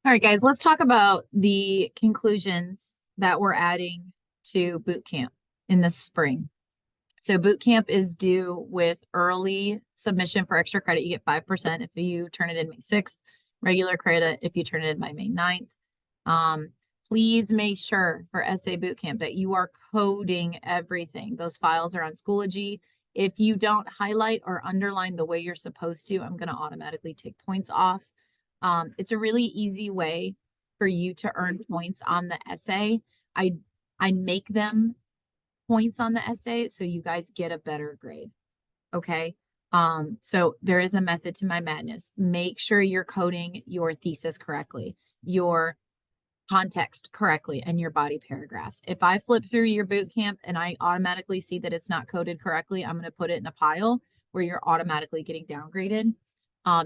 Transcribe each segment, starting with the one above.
All right, guys, let's talk about the conclusions that we're adding to boot camp in the spring. So boot camp is due with early submission for extra credit. You get 5% if you turn it in May 6th, regular credit if you turn it in by May 9th. Please make sure for essay boot camp that you are coding everything. Those files are on Schoology. If you don't highlight or underline the way you're supposed to, I'm going to automatically take points off. It's a really easy way for you to earn points on the essay. I make them points on the essay so you guys get a better grade. Okay. So there is a method to my madness. Make sure you're coding your thesis correctly, your context correctly, and your body paragraphs. If I flip through your boot camp and I automatically see that it's not coded correctly, I'm going to put it in a pile where you're automatically getting downgraded.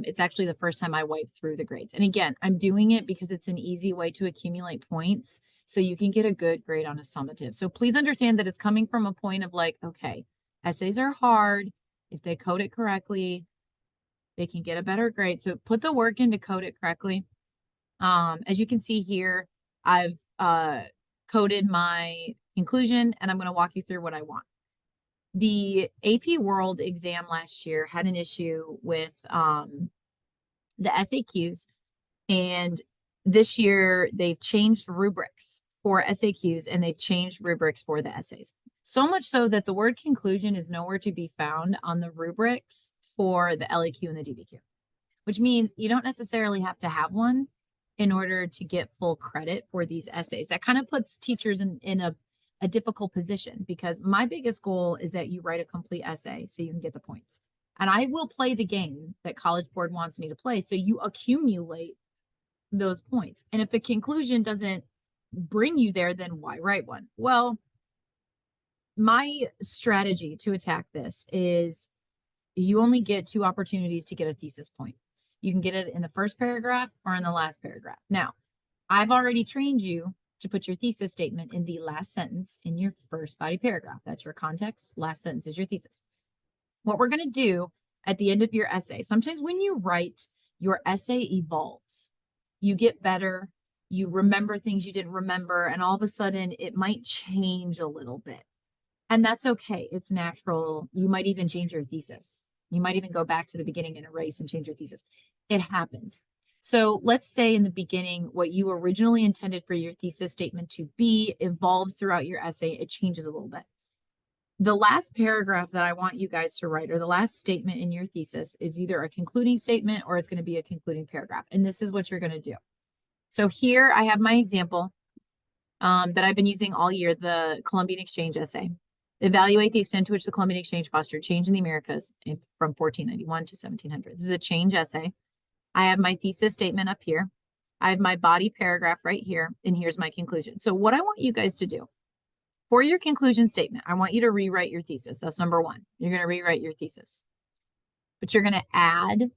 It's actually the first time I wipe through the grades. And again, I'm doing it because it's an easy way to accumulate points so you can get a good grade on a summative. So please understand that it's coming from a point of like, okay, essays are hard. If they code it correctly, they can get a better grade. So put the work in to code it correctly. As you can see here, I've coded my conclusion and I'm going to walk you through what I want. The AP World exam last year had an issue with the SAQs, and this year they've changed rubrics for SAQs and they've changed rubrics for the essays. So much so that the word conclusion is nowhere to be found on the rubrics for the LAQ and the DBQ, which means you don't necessarily have to have one in order to get full credit for these essays. That kind of puts teachers in a difficult position because my biggest goal is that you write a complete essay so you can get the points. And I will play the game that College Board wants me to play so you accumulate those points. And if a conclusion doesn't bring you there, then why write one? Well, my strategy to attack this is you only get 2 opportunities to get a thesis point. You can get it in the first paragraph or in the last paragraph. Now, I've already trained you to put your thesis statement in the last sentence in your first body paragraph. That's your context. Last sentence is your thesis. What we're going to do at the end of your essay, sometimes when you write, your essay evolves. You get better. You remember things you didn't remember. And all of a sudden, it might change a little bit. And that's okay. It's natural. You might even change your thesis. You might even go back to the beginning and erase and change your thesis. It happens. So let's say in the beginning, what you originally intended for your thesis statement to be evolves throughout your essay. It changes a little bit. The last paragraph that I want you guys to write, or the last statement in your thesis, is either a concluding statement or it's going to be a concluding paragraph. And this is what you're going to do. So here I have my example that I've been using all year, the Columbian Exchange essay. Evaluate the extent to which the Columbian Exchange fostered change in the Americas from 1491 to 1700. This is a change essay. I have my thesis statement up here. I have my body paragraph right here, and here's my conclusion. So what I want you guys to do for your conclusion statement, I want you to rewrite your thesis. That's number 1. You're going to rewrite your thesis, but you're going to add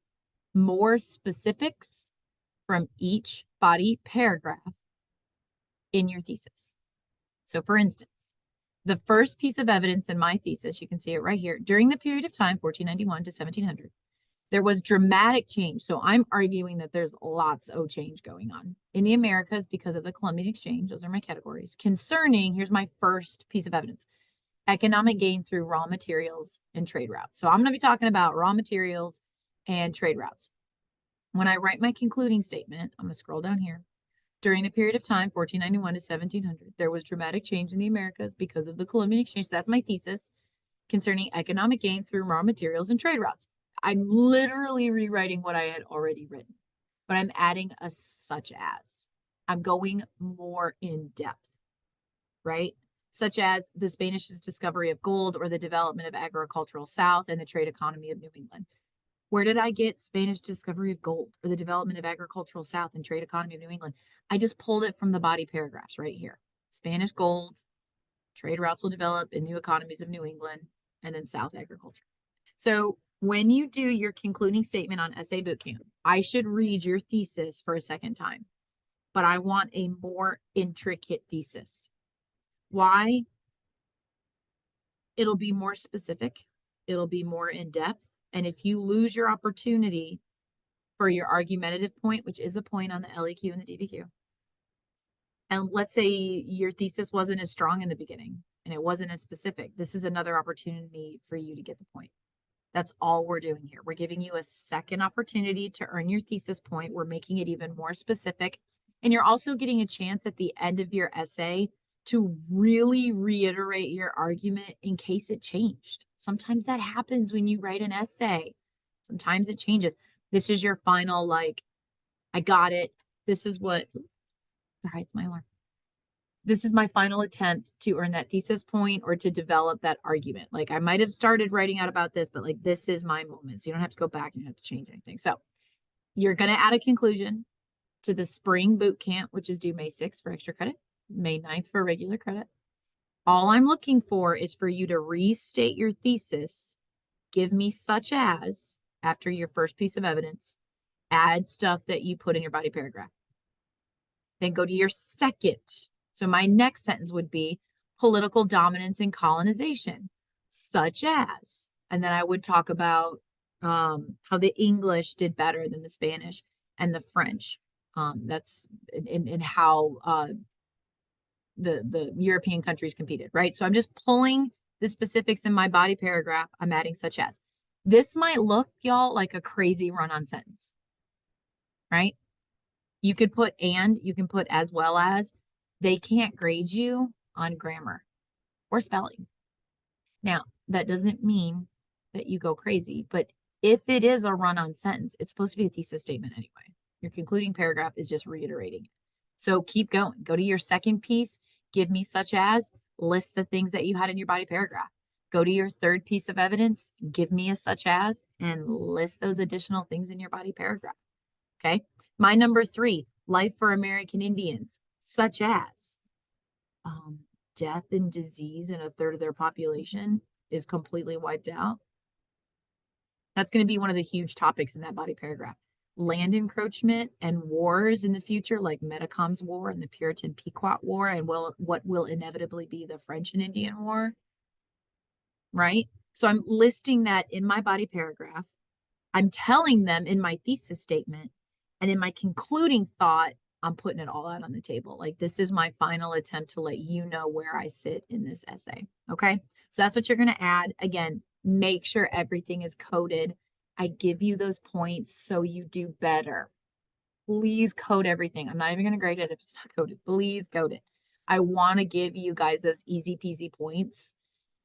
more specifics from each body paragraph in your thesis. So for instance, the first piece of evidence in my thesis, you can see it right here, during the period of time, 1491 to 1700, there was dramatic change. So I'm arguing that there's lots of change going on in the Americas because of the Columbian Exchange. Those are my categories. Concerning, here's my first piece of evidence, economic gain through raw materials and trade routes. So I'm going to be talking about raw materials and trade routes. When I write my concluding statement, I'm going to scroll down here. During the period of time, 1491 to 1700, there was dramatic change in the Americas because of the Columbian Exchange. So that's my thesis concerning economic gain through raw materials and trade routes. I'm literally rewriting what I had already written, but I'm adding a such as. I'm going more in depth, right? Such as the Spanish discovery of gold or the development of agricultural South and the trade economy of New England. Where did I get Spanish discovery of gold or the development of agricultural South and trade economy of New England? I just pulled it from the body paragraphs right here. Spanish gold, trade routes will develop in new economies of New England, and then South agriculture. So when you do your concluding statement on Essay Bootcamp, I should read your thesis for a second time, but I want a more intricate thesis. Why? It'll be more specific. It'll be more in depth. And if you lose your opportunity for your argumentative point, which is a point on the LEQ and the DBQ. And let's say your thesis wasn't as strong in the beginning and it wasn't as specific. This is another opportunity for you to get the point. That's all we're doing here. We're giving you a second opportunity to earn your thesis point. We're making it even more specific. And you're also getting a chance at the end of your essay to really reiterate your argument in case it changed. Sometimes that happens when you write an essay. Sometimes it changes. This is your final, like, I got it. This is what, sorry, it's my alarm. This is my final attempt to earn that thesis point or to develop that argument. Like I might have started writing out about this, but like this is my moment. So you don't have to go back and you have to change anything. So you're going to add a conclusion to the spring boot camp, which is due May 6th for extra credit, May 9th for regular credit. All I'm looking for is for you to restate your thesis. Give me such as, after your first piece of evidence, add stuff that you put in your body paragraph. Then go to your second. So my next sentence would be political dominance and colonization, such as, and then I would talk about how the English did better than the Spanish and the French. That's in how the European countries competed, right? So I'm just pulling the specifics in my body paragraph. I'm adding such as. This might look, y'all, like a crazy run-on sentence, right? You could put and, you can put as well as. They can't grade you on grammar or spelling. Now, that doesn't mean that you go crazy, but if it is a run-on sentence, it's supposed to be a thesis statement anyway. Your concluding paragraph is just reiterating it. So keep going. Go to your second piece. Give me such as, list the things that you had in your body paragraph. Go to your third piece of evidence. Give me a such as, and list those additional things in your body paragraph. Okay. My number 3, life for American Indians, such as death and disease in a third of their population is completely wiped out. That's going to be one of the huge topics in that body paragraph. Land encroachment and wars in the future, like Metacom's War and the Puritan Pequot War, and what will inevitably be the French and Indian War, right? So I'm listing that in my body paragraph. I'm telling them in my thesis statement, and in my concluding thought, I'm putting it all out on the table. Like this is my final attempt to let you know where I sit in this essay. Okay. So that's what you're going to add. Again, make sure everything is coded. I give you those points so you do better. Please code everything. I'm not even going to grade it if it's not coded. Please code it. I want to give you guys those easy peasy points.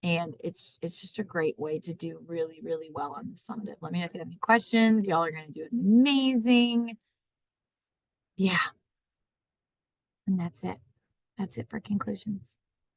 And it's just a great way to do really, really well on the summative. Let me know if you have any questions. Y'all are going to do amazing. Yeah. And that's it. That's it for conclusions.